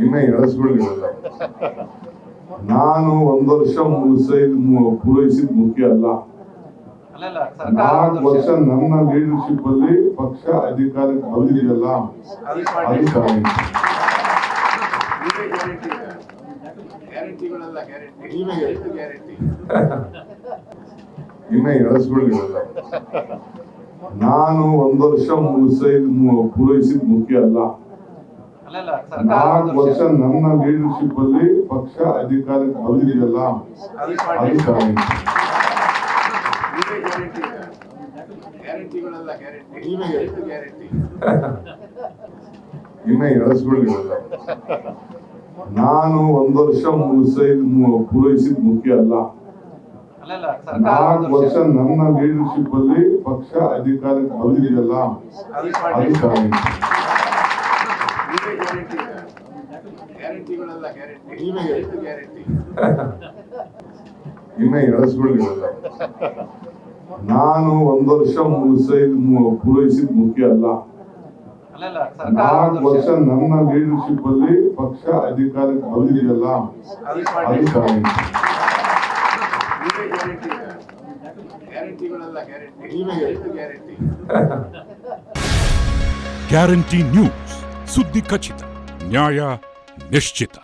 ಇನ್ನೇ ಎಳಸ್ಕೊಳ್ಳಿಲ್ಲ. ನಾನು 1 ವರ್ಷ ಪೂರೈಸಿದ ಮುಖ್ಯ ಅಲ್ಲ. 4 ವರ್ಷ ನನ್ನ ಲೀಡರ್ಶಿಪ್ ಅಲ್ಲಿ ಪಕ್ಷ ಅಧಿಕಾರಕ್ಕೆ ಬಂದಿದೆಯಲ್ಲ, ಅಧಿಕಾರಿ ಇನ್ನೇ ಎಳಸ್ಕೊಳ್ಳಿಲ್ಲ. ನಾನು 1 ವರ್ಷ ಪೂರೈಸಿದ ಮುಖ್ಯ ಅಲ್ಲ. 4 ವರ್ಷ ನನ್ನ ಲೀಡರ್ಶಿಪ್ ಅಲ್ಲಿ ಪಕ್ಷ ಅಧಿಕಾರಕ್ಕೆ ಬಂದಿದೆಯಲ್ಲ, ಅಧಿಕಾರಿ ಇನ್ನೇ ಎಳಸ್ಕೊಳ್ಳಿಲ್ಲ. ನಾನು 1 ವರ್ಷ ಪೂರೈಸಿದ ಮುಖ್ಯ ಅಲ್ಲ. 4 ವರ್ಷ ನನ್ನ ಲೀಡರ್ಶಿಪ್ ಅಲ್ಲಿ ಪಕ್ಷ ಅಧಿಕಾರಕ್ಕೆ ಬಂದಿದೆಯಲ್ಲ, ಅಧಿಕಾರಿ ಇನ್ನೇ ಎಳಸ್ಕೊಳ್ಳಿಲ್ಲ. ನಾನು 1 ವರ್ಷ ಪೂರೈಸಿದ ಮುಖ್ಯ ಅಲ್ಲ. 4 ವರ್ಷ ನನ್ನ ಲೀಡರ್ಶಿಪ್ ಅಲ್ಲಿ ಪಕ್ಷ ಅಧಿಕಾರಕ್ಕೆ ಬಂದಿದೆಯಲ್ಲ, ಅಧಿಕಾರಿ ಗ್ಯಾರಂಟಿ ನ್ಯೂಸ್, ಸುದ್ದಿ ಖಚಿತ, ನ್ಯಾಯ ನಿಶ್ಚಿತ.